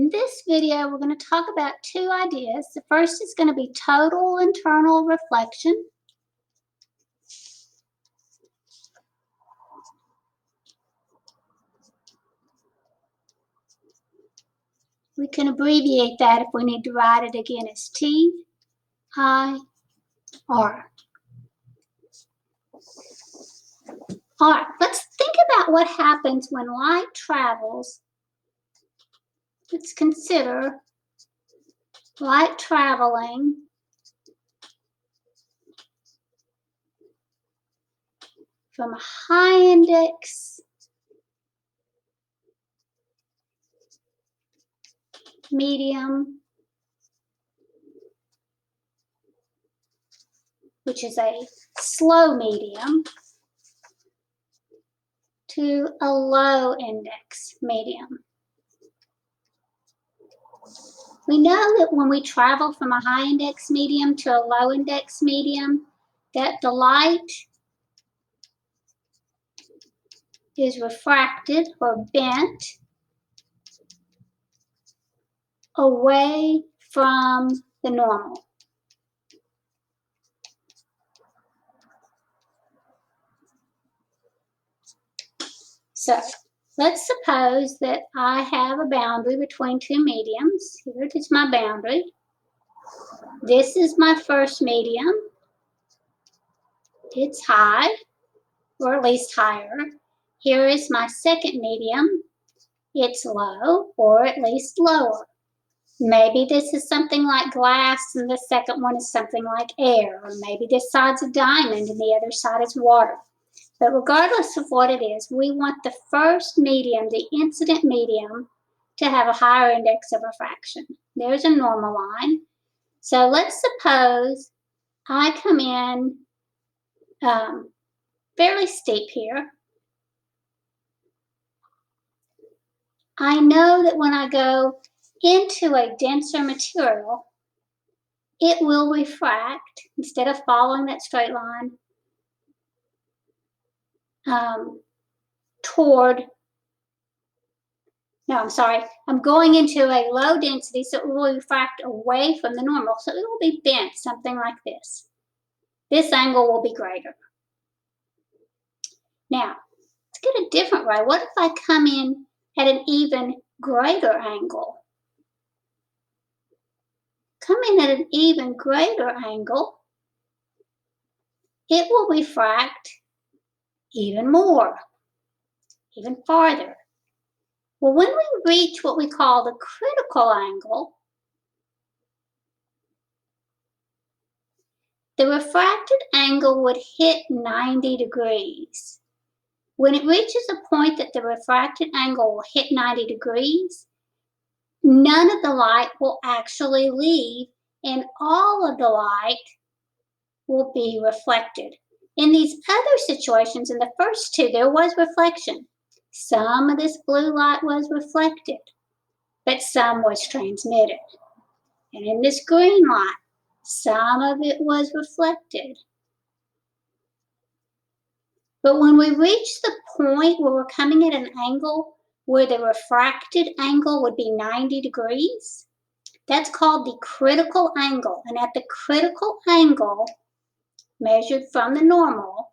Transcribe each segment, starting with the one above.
In this video, we're going to talk about two ideas. The first is going to be total internal reflection. We can abbreviate that if we need to write it again as TIR. All right, let's think about what happens when light travels. Let's consider light traveling from a high index medium, which is a slow medium, to a low index medium. We know that when we travel from a high index medium to a low index medium, that the light is refracted or bent away from the normal. So let's suppose that I have a boundary between two mediums. Here it is, my boundary. This is my first medium. It's high, or at least higher. Here is my second medium. It's low, or at least lower. Maybe this is something like glass and the second one is something like air, or maybe this side's a diamond and the other side is water. But regardless of what it is, we want the first medium, the incident medium, to have a higher index of refraction. There's a normal line. So let's suppose I come in fairly steep here. I know that when I go into a denser material, it will refract instead of following that straight line I'm going into a low density, so it will refract away from the normal. So it will be bent, something like this. This angle will be greater. Now, let's get a different way. What if I come in at an even greater angle? Come in at an even greater angle, it will refract even more, even farther. Well, when we reach what we call the critical angle, the refracted angle would hit 90 degrees. When it reaches a point that the refracted angle will hit 90 degrees, none of the light will actually leave and all of the light will be reflected. In these other situations, in the first two, there was reflection. Some of this blue light was reflected, but some was transmitted. And in this green light, some of it was reflected. But when we reach the point where we're coming at an angle where the refracted angle would be 90 degrees, that's called the critical angle. And at the critical angle, measured from the normal,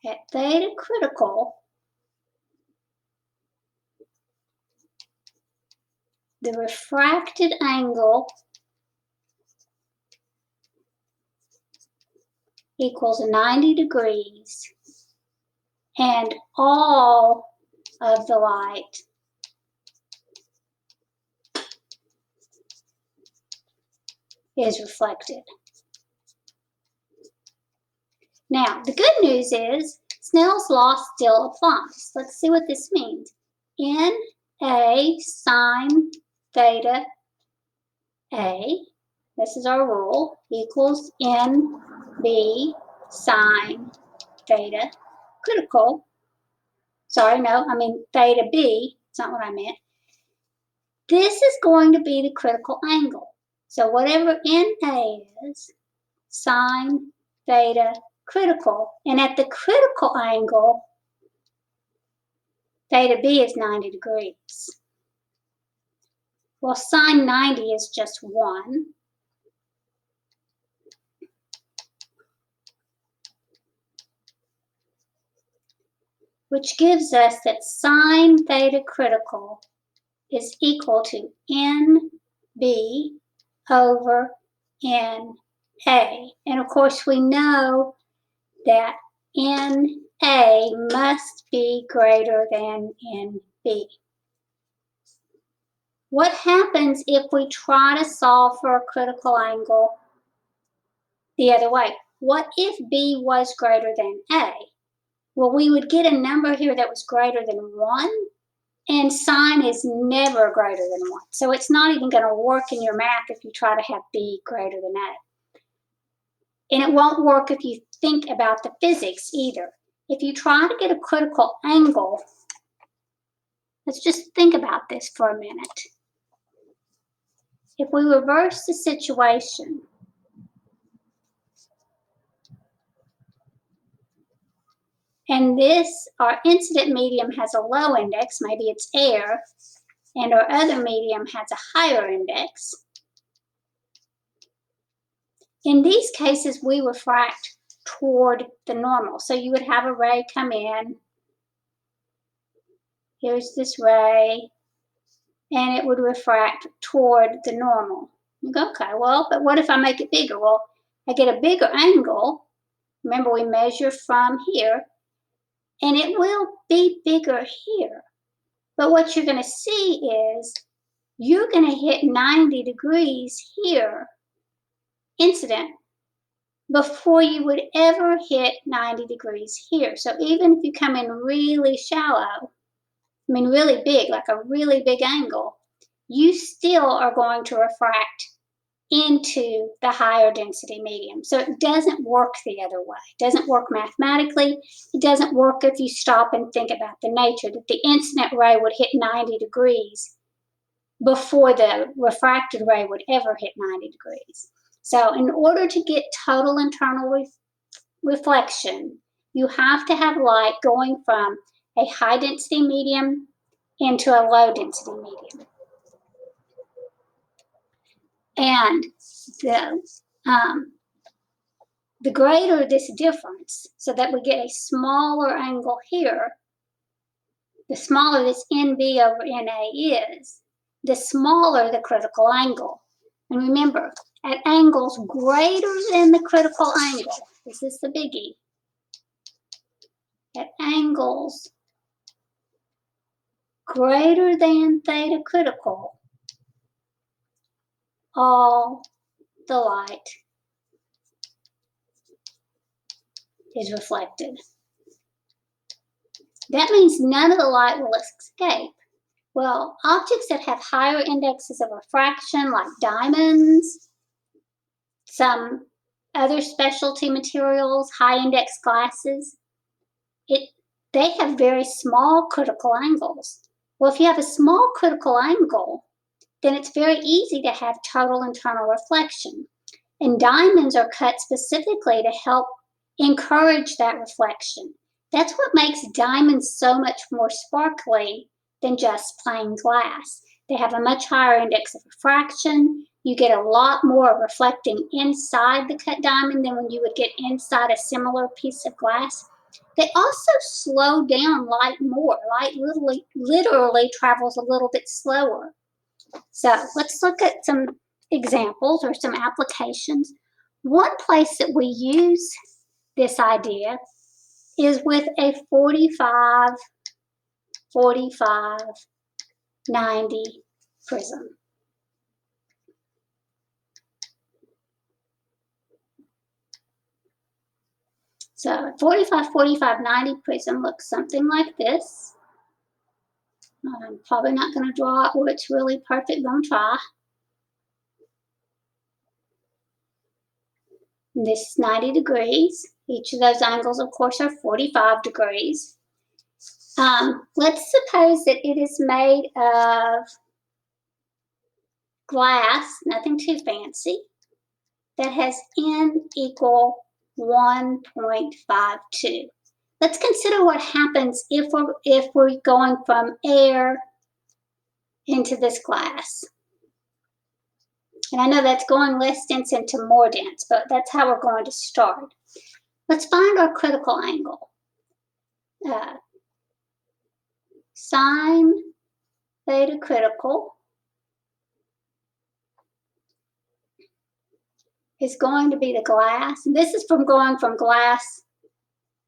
at theta critical, the refracted angle equals 90 degrees, and all of the light is reflected. Now, the good news is Snell's law still applies. Let's see what this means. NA sine theta A, this is our rule, equals NB sine theta critical. Sorry, no, I mean theta B. It's not what I meant. This is going to be the critical angle. So whatever NA is, sine theta critical. And at the critical angle, theta B is 90 degrees. Well, sine 90 is just 1. Which gives us that sine theta critical is equal to NB over NA. And of course, we know that NA must be greater than NB. What happens if we try to solve for a critical angle the other way? What if B was greater than A? Well, we would get a number here that was greater than 1, and sine is never greater than 1. So it's not even going to work in your math if you try to have B greater than A. And it won't work if you think about the physics either. If you try to get a critical angle, let's just think about this for a minute. If we reverse the situation, and this, our incident medium has a low index, maybe it's air, and our other medium has a higher index. In these cases, we refract toward the normal. So you would have a ray come in. Here's this ray, and it would refract toward the normal. You go, okay, well, but what if I make it bigger? Well, I get a bigger angle. Remember, we measure from here, and it will be bigger here. But what you're going to see is you're going to hit 90 degrees here, incident, before you would ever hit 90 degrees here. So even if you come in really shallow, really big, like a really big angle, you still are going to refract into the higher density medium. So it doesn't work the other way. It doesn't work mathematically. It doesn't work if you stop and think about the nature that the incident ray would hit 90 degrees before the refracted ray would ever hit 90 degrees. So in order to get total internal reflection, you have to have light going from a high density medium into a low density medium. And the greater this difference, so that we get a smaller angle here, the smaller this NB over NA is, the smaller the critical angle. And remember, at angles greater than the critical angle, this is the biggie, at angles greater than theta critical, all the light is reflected. That means none of the light will escape. Well, objects that have higher indexes of refraction, like diamonds, some other specialty materials, high index glasses, they have very small critical angles. Well, if you have a small critical angle, then it's very easy to have total internal reflection. And diamonds are cut specifically to help encourage that reflection. That's what makes diamonds so much more sparkly than just plain glass. They have a much higher index of refraction. You get a lot more reflecting inside the cut diamond than when you would get inside a similar piece of glass. They also slow down light more. Light literally travels a little bit slower. So let's look at some examples or some applications. One place that we use this idea is with a 45, 45, 90 prism. So a 45, 45, 90 prism looks something like this. I'm probably not going to draw it where it's really perfect, but I'm try. This is 90 degrees. Each of those angles, of course, are 45 degrees. Let's suppose that it is made of glass, nothing too fancy, that has N equal 1.52. Let's consider what happens if we're going from air into this glass. And I know that's going less dense into more dense, but that's how we're going to start. Let's find our critical angle. Sine theta critical is going to be the glass. And this is from going from glass.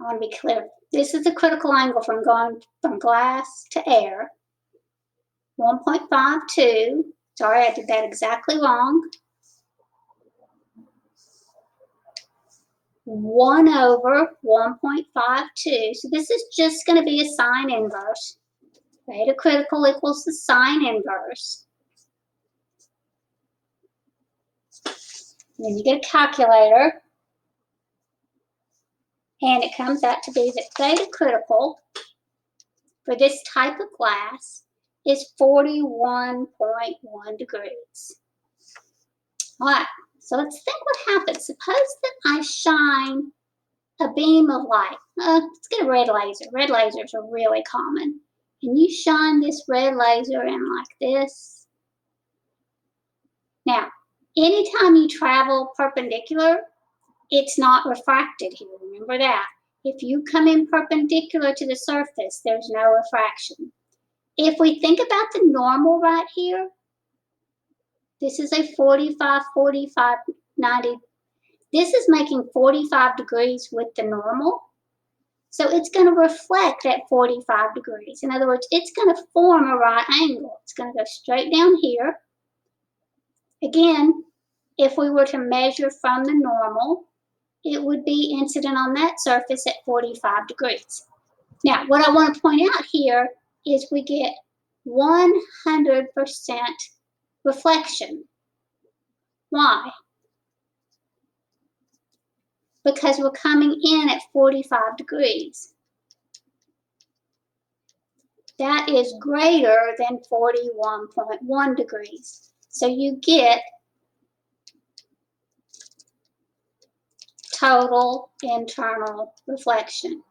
I want to be clear. This is the critical angle from going from glass to air. 1.52. Sorry, I did that exactly wrong. 1 over 1.52. So this is just going to be a sine inverse. Theta critical equals the sine inverse. Then you get a calculator. And it comes out to be that theta critical for this type of glass is 41.1 degrees. All right, so let's think what happens. Suppose that I shine a beam of light. Let's get a red laser. Red lasers are really common. And you shine this red laser in like this. Now, anytime you travel perpendicular, it's not refracted here. Remember that. If you come in perpendicular to the surface, there's no refraction. If we think about the normal right here, this is a 45, 45, 90. This is making 45 degrees with the normal. So it's going to reflect at 45 degrees. In other words, it's going to form a right angle. It's going to go straight down here. Again, if we were to measure from the normal, it would be incident on that surface at 45 degrees. Now, what I want to point out here is we get 100% reflection. Why? Because we're coming in at 45 degrees. That is greater than 41.1 degrees. So you get total internal reflection.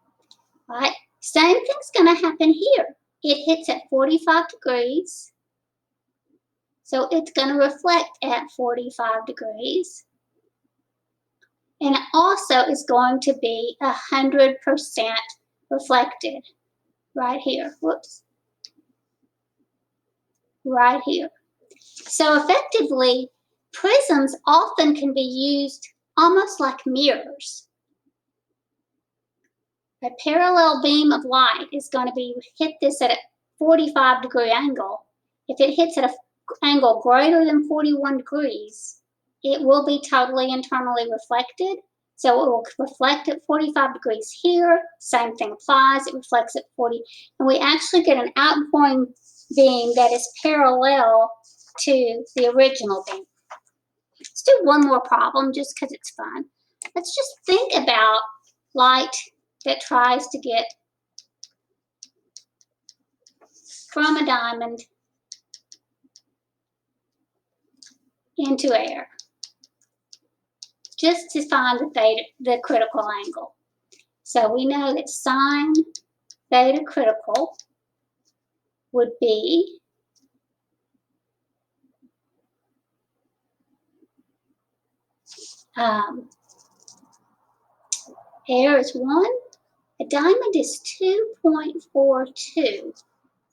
Right? Same thing's going to happen here. It hits at 45 degrees. So it's going to reflect at 45 degrees. And it also is going to be 100% reflected right here. Whoops. Right here. So effectively, prisms often can be used almost like mirrors. A parallel beam of light is going to be hit this at a 45-degree angle. If it hits at an angle greater than 41 degrees, it will be totally internally reflected. So it will reflect at 45 degrees here. Same thing applies. It reflects at 40. And we actually get an outpouring beam that is parallel to the original beam. Let's do one more problem just because it's fun. Let's just think about light that tries to get from a diamond into air, just to find the critical angle. So we know that sine theta critical would be air is 1, a diamond is 2.42. If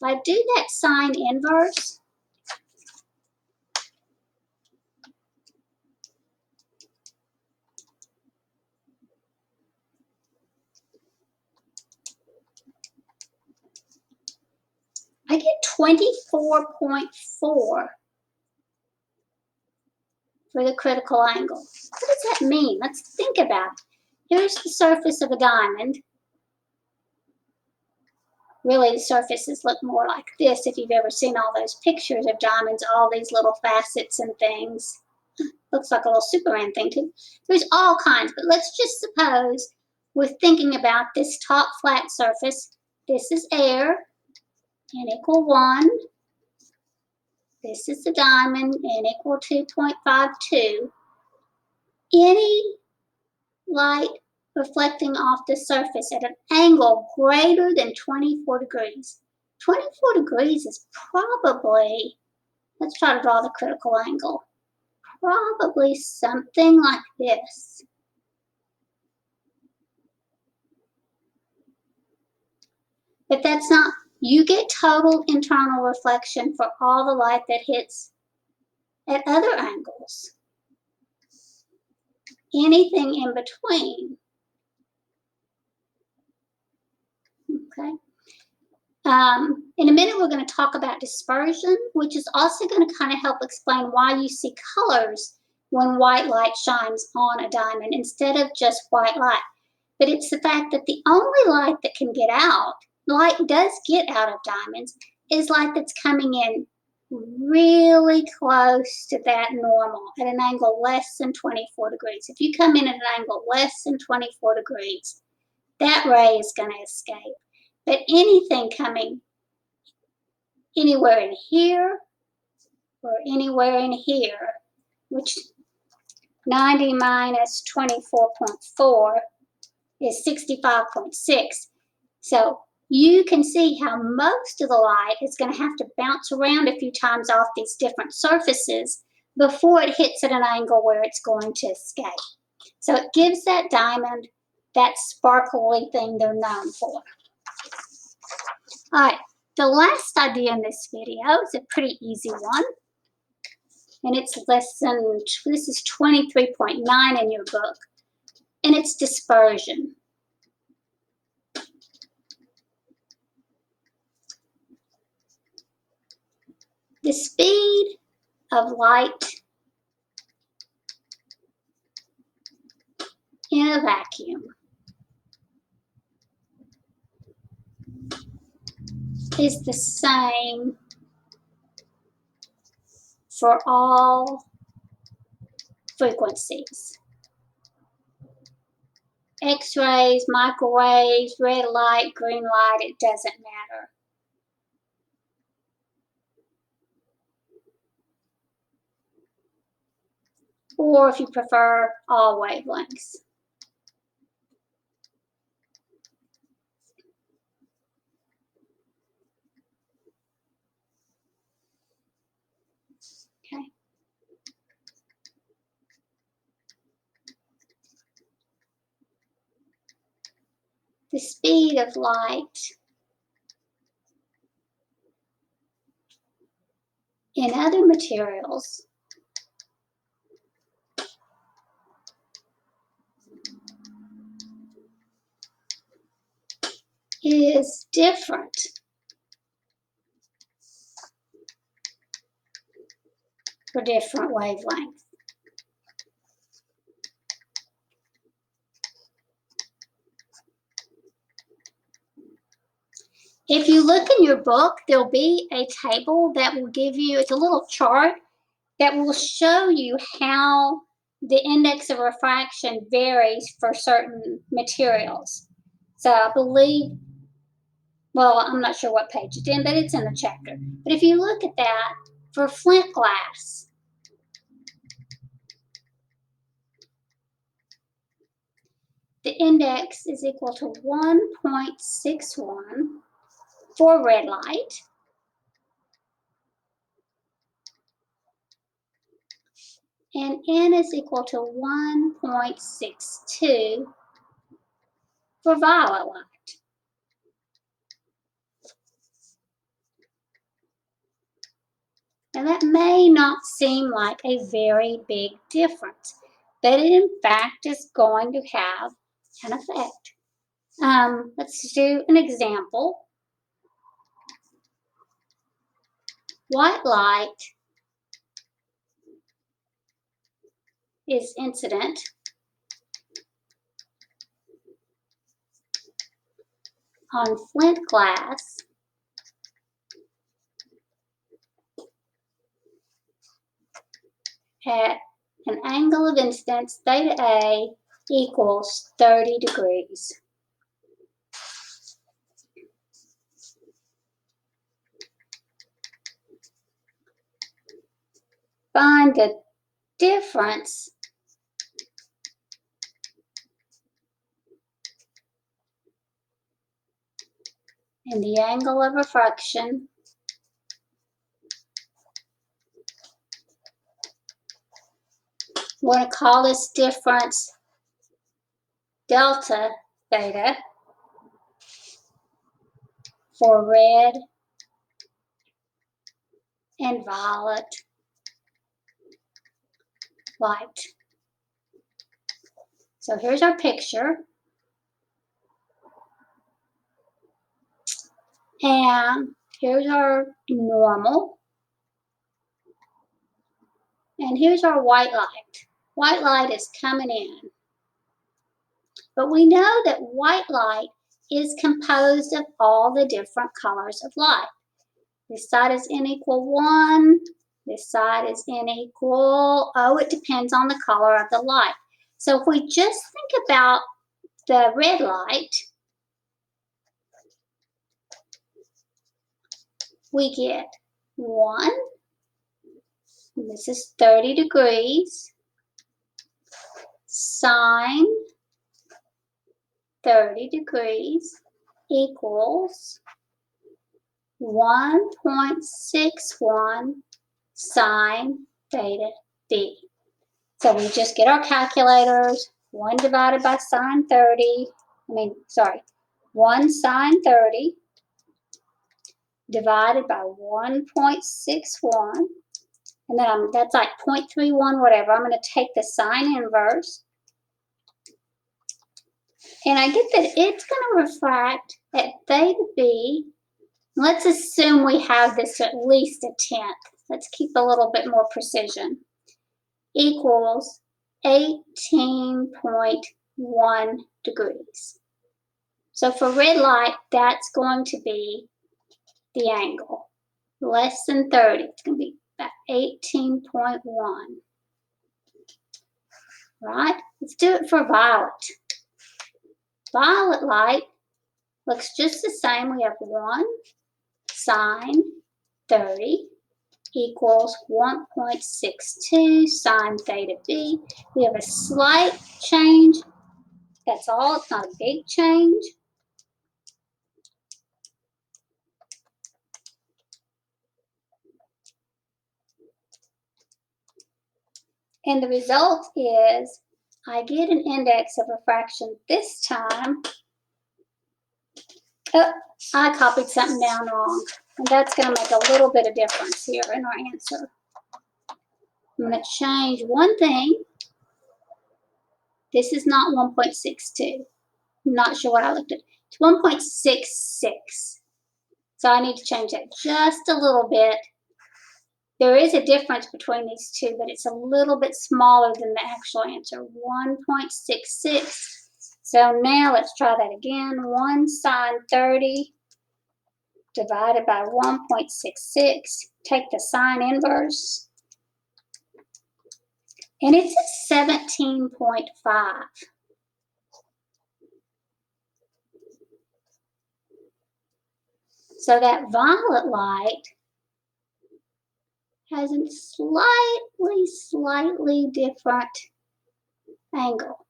I do that sine inverse, I get 24.4 for the critical angle. What does that mean? Let's think about it. Here's the surface of a diamond. Really, the surfaces look more like this if you've ever seen all those pictures of diamonds, all these little facets and things. Looks like a little Superman thing too. There's all kinds, but let's just suppose we're thinking about this top flat surface. This is air, n equal 1. This is the diamond, n equal 2.52. Any light reflecting off the surface at an angle greater than 24 degrees. 24 degrees is probably, let's try to draw the critical angle, probably something like this. But that's not, you get total internal reflection for all the light that hits at other angles. Anything in between. Okay. In a minute, we're going to talk about dispersion, which is also going to kind of help explain why you see colors when white light shines on a diamond instead of just white light. But it's the fact that the only light that can get out, light does get out of diamonds, is light that's coming in really close to that normal at an angle less than 24 degrees. If you come in at an angle less than 24 degrees, that ray is going to escape. But anything coming anywhere in here or anywhere in here, which 90 minus 24.4 is 65.6. So you can see how most of the light is going to have to bounce around a few times off these different surfaces before it hits at an angle where it's going to escape. So it gives that diamond that sparkly thing they're known for. All right, the last idea in this video is a pretty easy one. And it's lesson, this is 23.9 in your book. And it's dispersion. The speed of light in a vacuum is the same for all frequencies. X-rays, microwaves, red light, green light, it doesn't matter. Or if you prefer, all wavelengths. Okay. The speed of light in other materials is different for different wavelengths. If you look in your book, there'll be a table that will give you, it's a little chart that will show you how the index of refraction varies for certain materials. So I believe, well, I'm not sure what page it's in, but it's in the chapter. But if you look at that, for flint glass, the index is equal to 1.61 for red light, and N is equal to 1.62 for violet light. Now that may not seem like a very big difference, but it in fact is going to have an effect. Let's do an example. White light is incident on flint glass at an angle of incidence theta A equals 30 degrees. Find the difference and the angle of refraction we're going to call this difference delta theta for red and violet light. So here's our picture. And here's our normal. And here's our white light. White light is coming in. But we know that white light is composed of all the different colors of light. This side is n equal 1. This side is n equal, it depends on the color of the light. So if we just think about the red light, we get 1, and this is 30 degrees, sine 30 degrees equals 1.61 sine theta d. So we just get our calculators, 1 divided by sine 30, 1 sine 30 divided by 1.61, and then that's like 0.31 whatever. I'm going to take the sine inverse, and I get that it's going to refract at theta b. Let's assume we have this at least a tenth. Let's keep a little bit more precision. Equals 18.1 degrees. So for red light, that's going to be the angle. Less than 30. It's going to be about 18.1. Right? Let's do it for violet. Violet light looks just the same. We have 1 sine 30 equals 1.62 sine theta b. We have a slight change. That's all. It's not a big change. And the result is I get an index of refraction this time. Oh, I copied something down wrong. And that's going to make a little bit of difference here in our answer. I'm going to change one thing. This is not 1.62. I'm not sure what I looked at. It's 1.66. So I need to change that just a little bit. There is a difference between these two, but it's a little bit smaller than the actual answer, 1.66. So now let's try that again. 1 sine 30 divided by 1.66. Take the sine inverse. And it's at 17.5. So that violet light has a slightly different angle.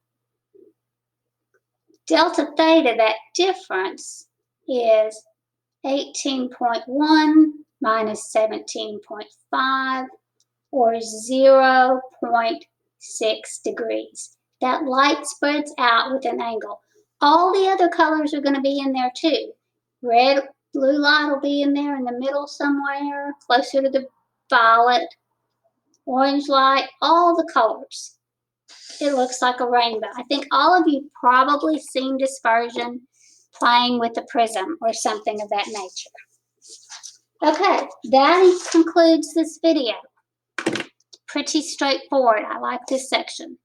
Delta theta, that difference is 18.1 minus 17.5, or 0.6 degrees. That light spreads out with an angle. All the other colors are going to be in there too. Red, blue light will be in there in the middle somewhere, closer to the violet. Orange light, all the colors. It looks like a rainbow. I think all of you probably seen dispersion playing with the prism or something of that nature. Okay, that concludes this video. Pretty straightforward. I like this section.